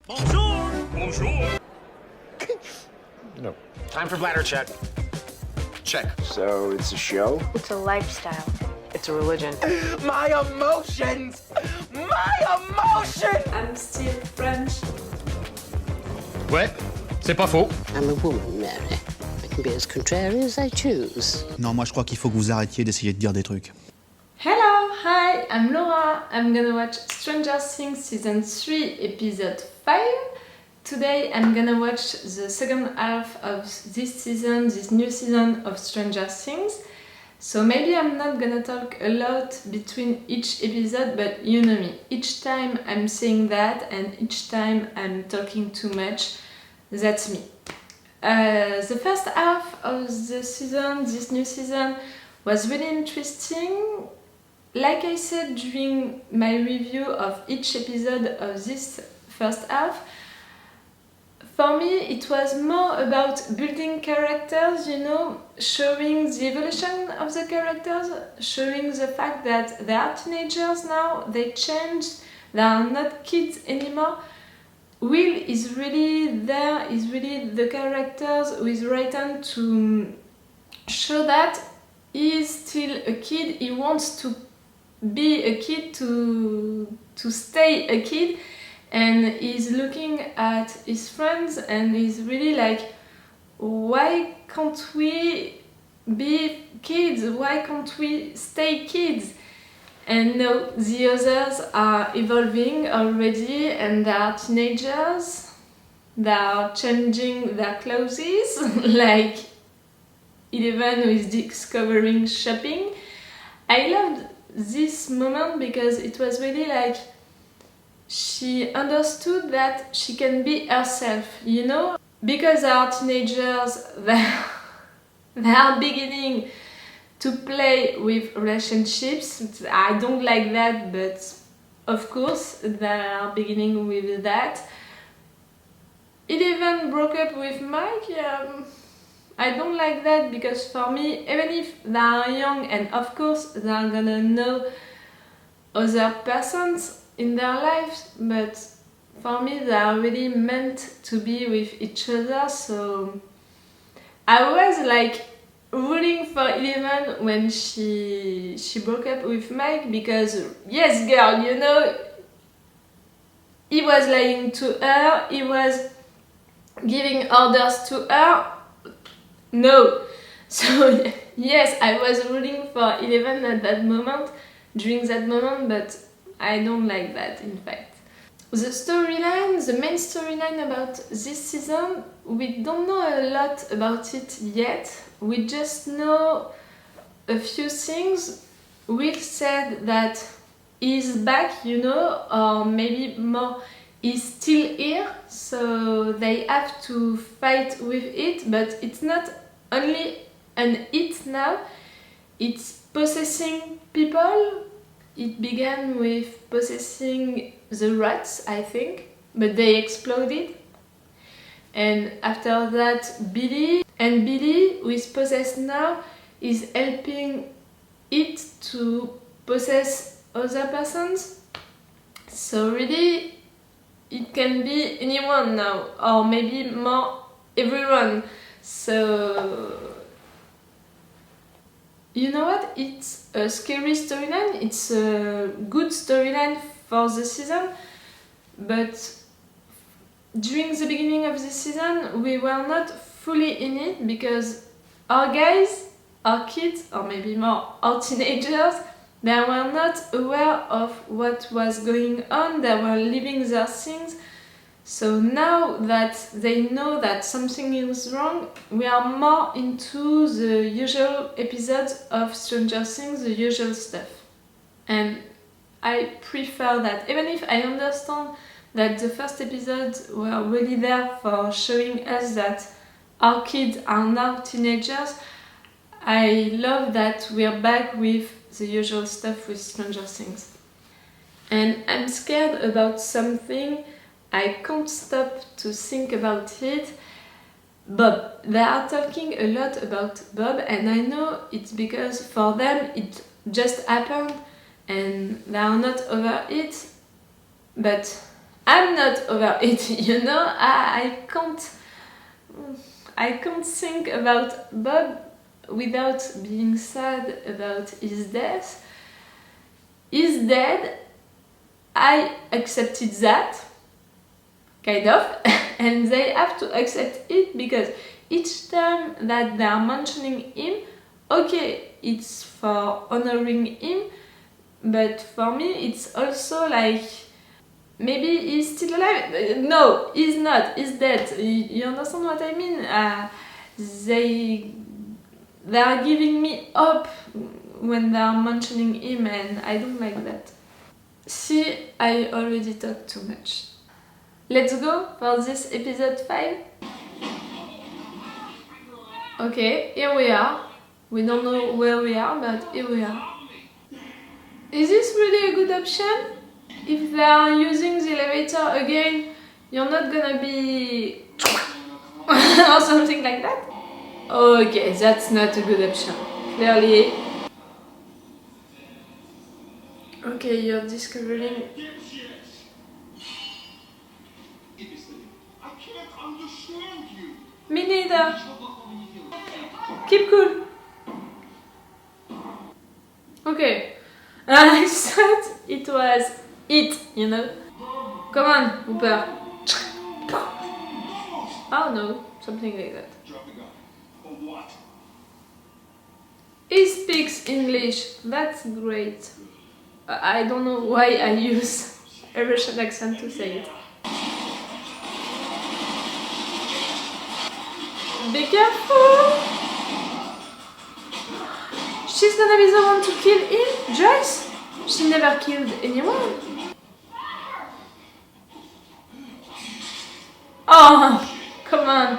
Bonjour! Bonjour! No. Time for bladder check. Check. So it's a show? It's a lifestyle. It's a religion. My emotions! My emotions! I'm still French. Ouais, c'est pas faux. I'm a woman, Mary. I can be as contrary as I choose. Non, moi je crois qu'il faut que vous arrêtiez d'essayer de dire des trucs. Hello, hi, I'm Laura. I'm gonna watch Stranger Things Season 3, Episode 5. Today I'm gonna watch the second half of this new season of Stranger Things. So maybe I'm not gonna talk a lot between each episode, but you know me. Each time I'm saying that and each time I'm talking too much, that's me. The first half of the season, this new season, was really interesting. Like I said during my review of each episode of this first half, for me it was more about building characters, you know, showing the evolution of the characters, showing the fact that they are teenagers now, they changed, they are not kids anymore. Will is really there, is really the characters who is written to show that he is still a kid, he wants to be a kid, to stay a kid, and he's looking at his friends and he's really like, why can't we be kids? Why can't we stay kids? And no, the others are evolving already and they are teenagers, they are changing their clothes like Eleven who is discovering shopping. I loved this moment because it was really like she understood that she can be herself, you know, because they are teenagers, they are beginning to play with relationships. I don't like that, but of course they are beginning with that. It even broke up with Mike. I don't like that because for me, even if they are young and of course they are gonna know other persons in their lives, but for me they are really meant to be with each other. So I was like rooting for Eleven when she broke up with Mike because yes girl, you know, he was lying to her, he was giving orders to her. No. So yes, I was rooting for Eleven at that moment, during that moment, but I don't like that in fact. The storyline, the main storyline about this season, we don't know a lot about it yet. We just know a few things. Will said that he's back, you know, or maybe more, he's still here, so they have to fight with it, but it's not only an it now, it's possessing people. It began with possessing the rats, I think, but they exploded. And after that, Billy, who is possessed now, is helping it to possess other persons. So really, it can be anyone now, or maybe more everyone. So, you know what? It's a scary storyline, it's a good storyline for the season, but during the beginning of the season we were not fully in it because our guys, our kids, or maybe more our teenagers, they were not aware of what was going on, they were living their things. So now that they know that something is wrong, we are more into the usual episodes of Stranger Things, the usual stuff. And I prefer that, even if I understand that the first episodes were really there for showing us that our kids are now teenagers. I love that we're back with the usual stuff with Stranger Things. And I'm scared about something. I can't stop to think about it. Bob. They are talking a lot about Bob, and I know it's because for them it just happened and they are not over it. But I'm not over it, you know. I can't think about Bob without being sad about his death. He's dead. I accepted that, kind of, and they have to accept it because each time that they are mentioning him, okay, it's for honoring him, but for me it's also like maybe he's still alive. No, he's not. He's dead. You understand what I mean? They are giving me hope when they are mentioning him, and I don't like that. See, I already talked too much. Let's go for this episode 5. Okay, here we are. We don't know where we are, but here we are. Is this really a good option? If they are using the elevator again, you're not gonna be or something like that? Okay, that's not a good option. Clearly. Okay, you're discovering. Me neither. Keep cool. Okay. I thought it was it, you know. Come on, Hooper. Oh no, something like that. He speaks English. That's great. I don't know why I use a Russian accent to say it. Be careful! She's gonna be the one to kill him? Joyce? She never killed anyone. Oh, come on.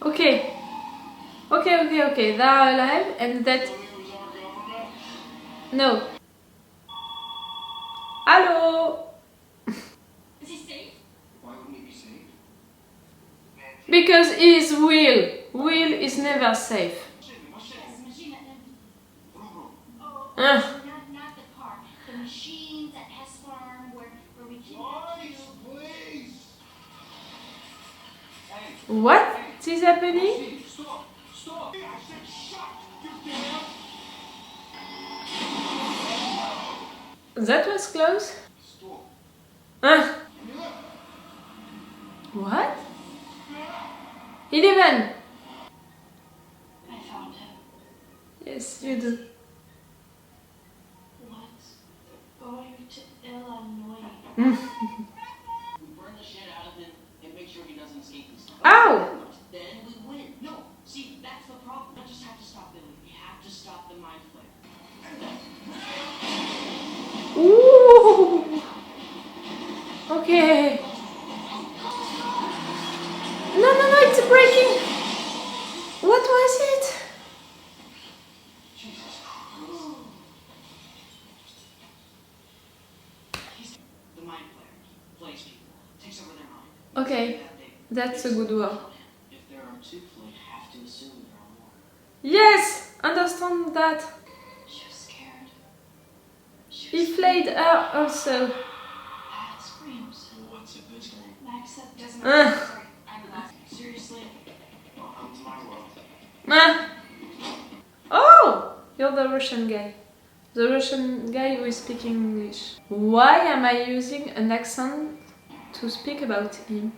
Okay. Okay. They are alive and that... No. Hello? Is he safe? Why wouldn't he be safe? Because he is Will. Will is never safe. Yes, the machine that... Oh, Uh. not the car. The machines at Hess Farm where we can... Please! What is happening? Stop! Stop! I said shut! You damn! That was close. Stop! What? 11. I found him. Yes, you do. What? Going to Illinois. We burn the shit out of him and make sure he doesn't escape this time. Ow! Then we win. No, see, that's the problem. I just have to stop Billy. We have to stop the mind flare. Ooh. Okay. No, it's breaking. What was it? The mind flare plays people, takes over their mind. Okay, that's a good word. If there are two, we have to assume there are more. Yes, understand that. She was scared. He flayed her also. Bad screams. What's a good thing? Max said doesn't Uh. Sorry, I'm laughing. Seriously. Welcome to my world. Oh, you're the Russian guy. The Russian guy who is speaking English. Why am I using an accent to speak about him?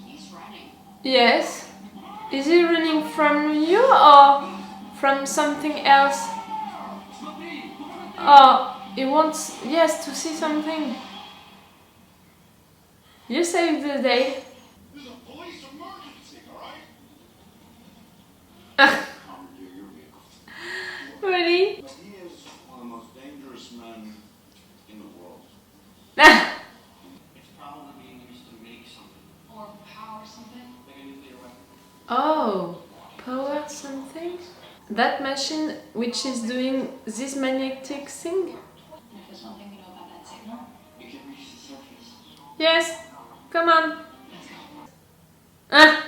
He's running. Yes. Is he running from you or from something else? Oh, he wants, yes, to see something. You saved the day. There's a police emergency, alright? Commandeer your vehicle. Really? But he is one of the most dangerous men in the world. It's probably being used to make something. Or power something. Like a nuclear weapon. Oh, power something? That machine which is doing this magnetic thing? If there's one thing we know about that signal, It can reach the surface. Yes, Come on. Ah!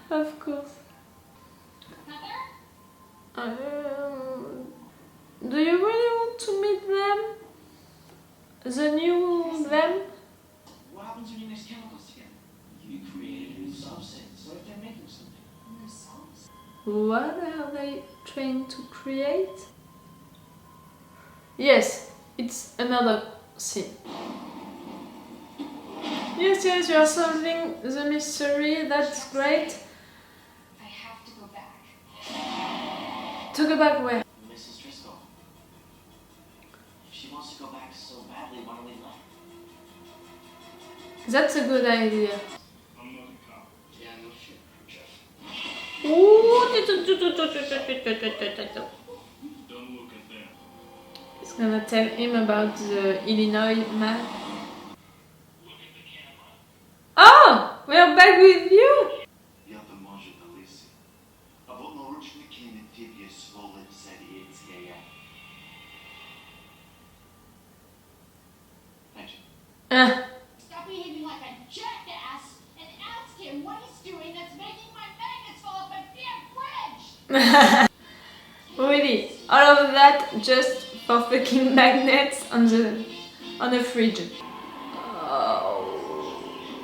Of course. Do you really want to meet them? The new them? What happens when you mix chemicals together? You create a new substance. What if they're making something? New songs. What are they trying to create? Yes, it's another scene. Yes, you are solving the mystery, that's great. I have to go back. To go back where? Mrs. Driscoll. If she wants to go back so badly, why don't we let her? That's a good idea. I'm not a cop. Yeah, no shit, Jeff. Don't look at them. He's gonna tell him about the Illinois man. Look at the camera. Oh! We're back with you! Я то може колись. Або наручники не тільки сволить здається. Thank you. Stop behaving like a jackass and ask him what he's doing that's making my magnets fall off my damn fridge! Really, all of that just for fucking magnets on the fridge. Oh,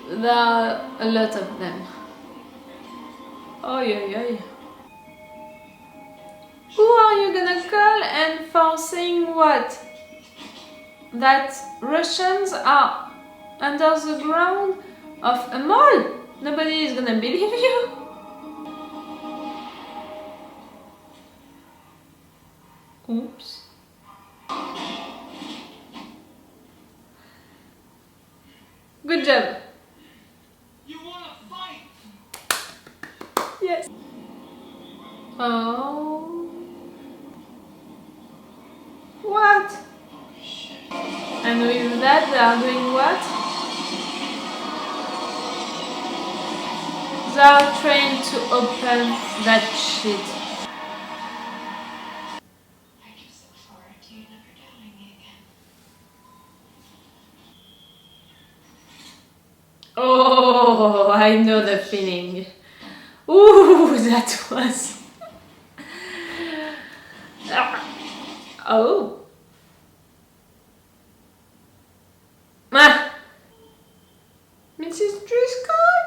there are a lot of them. Oh yeah. Who are you gonna call and for saying what? That Russians are under the ground of a mall? Nobody is gonna believe you. Oops. Good job. You wanna fight? Yes. Oh. What? And with that, they are doing what? They are trying to open that shit. I just look forward to you never doubting me again. Oh, I know the feeling. Ooh, that was. Oh. Ah. Mrs. Driscoll?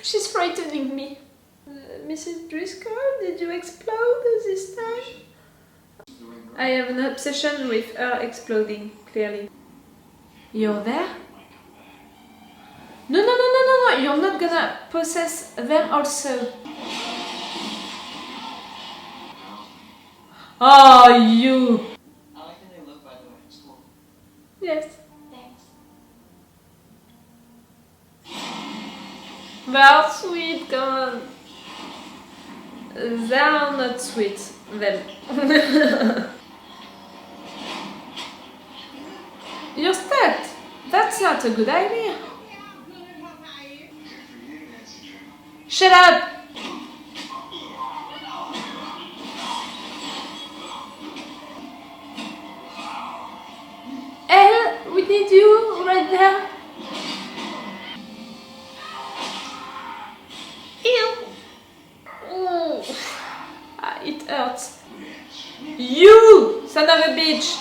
She's frightening me. Mrs. Driscoll, did you explode this time? I have an obsession with her exploding, clearly. You're there? No, you're not gonna possess them also. Oh, you! I like how they look, by the way. It's cool. Yes. Thanks. They are sweet, come on. They are not sweet, them. You're stuck. That's not a good idea. Shut up! Elle, we need you right there. Ew. Ooh. Ah, it hurts. You, son of a bitch!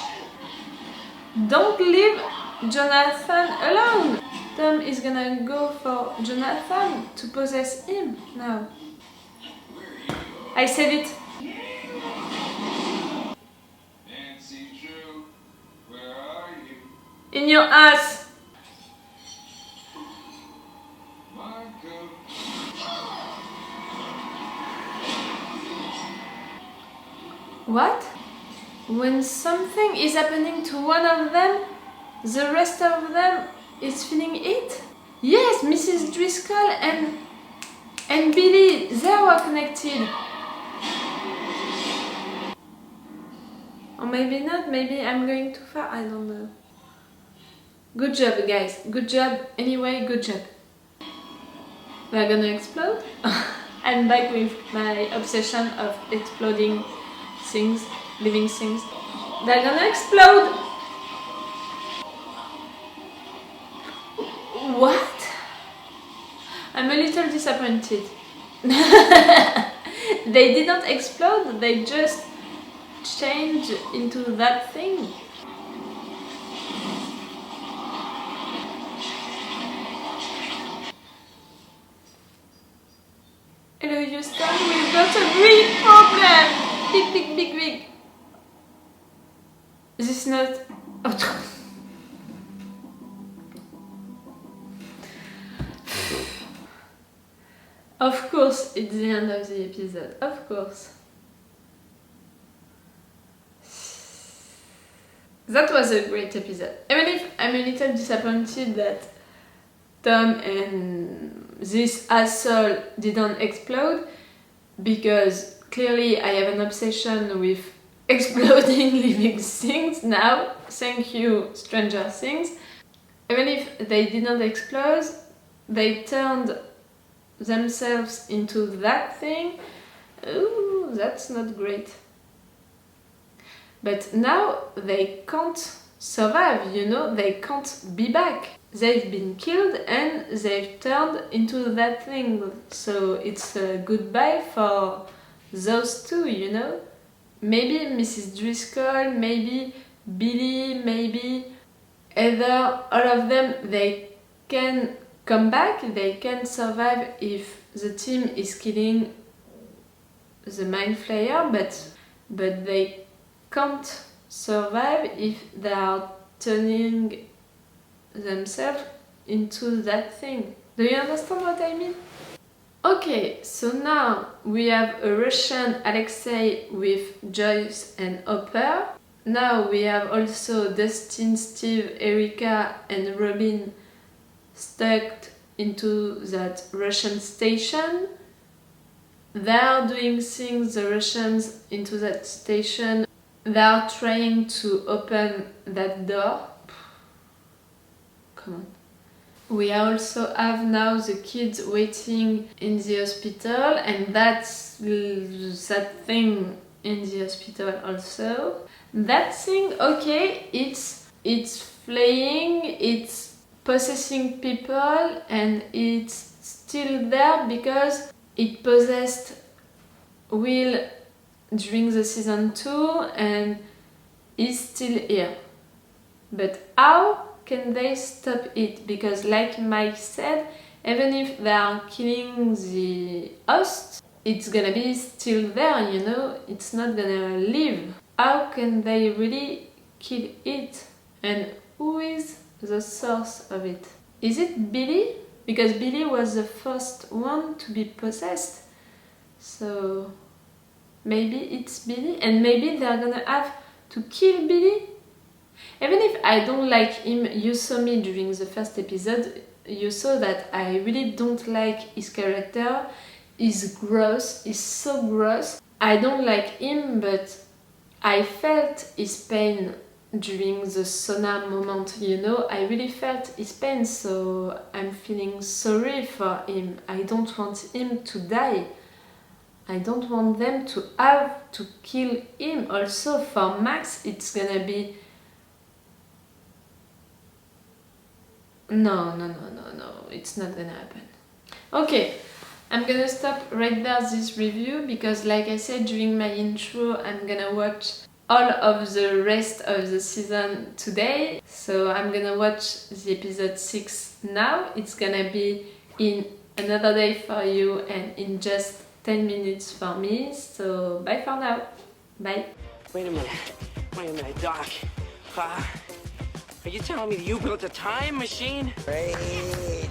Don't leave Jonathan alone! Tom is gonna go for Jonathan to possess him now. I said it. Nancy Drew, where are you? In your ass. Marco. What? When something is happening to one of them, the rest of them is feeling it? Yes, Mrs. Driscoll and Billy, they were connected. Or maybe not, maybe I'm going too far, I don't know. Good job, guys. Good job. Anyway, good job. We're gonna explode? I'm back with my obsession of exploding things, living things. They're gonna explode! I'm a little disappointed. They didn't explode, they just changed into that thing. Hello Houston, we've got a big problem! Big. This is not... Oh. Of course, it's the end of the episode. Of course. That was a great episode. Even if I'm a little disappointed that Tom and this asshole didn't explode, because clearly I have an obsession with exploding living things now. Thank you, Stranger Things. Even if they didn't explode, they turned themselves into that thing. Ooh, that's not great. But now they can't survive, you know, they can't be back. They've been killed and they've turned into that thing. So it's a goodbye for those two, you know. Maybe Mrs. Driscoll, maybe Billy, maybe Heather, all of them, they can come back, they can survive if the team is killing the Mind Flayer, but they can't survive if they are turning themselves into that thing. Do you understand what I mean? Okay, so now we have a Russian Alexei with Joyce and Hopper. Now we have also Dustin, Steve, Erica and Robin stuck into that Russian station. They are doing things, the Russians, into that station. They are trying to open that door. Come on. We also have now the kids waiting in the hospital, and that's that thing in the hospital also. That thing, okay, it's flying, it's possessing people, and it's still there because it possessed Will during the season 2 and is still here. But how can they stop it? Because like Mike said, even if they are killing the host, it's gonna be still there, you know, it's not gonna leave. How can they really kill it? And who is the source of it? Is it Billy? Because Billy was the first one to be possessed. So maybe it's Billy, and maybe they're gonna have to kill Billy. Even if I don't like him, you saw me during the first episode, you saw that I really don't like his character. He's gross, he's so gross. I don't like him, but I felt his pain during the sauna moment, you know. I really felt his pain, so I'm feeling sorry for him. I don't want him to die. I don't want them to have to kill him. Also for Max, it's gonna be... No, it's not gonna happen. Okay, I'm gonna stop right there this review because like I said during my intro, I'm gonna watch all of the rest of the season today. So I'm gonna watch the episode 6 now. It's gonna be in another day for you and in just 10 minutes for me. So bye for now. Bye. Wait a minute, Doc. Are you telling me that you built a time machine? Hey.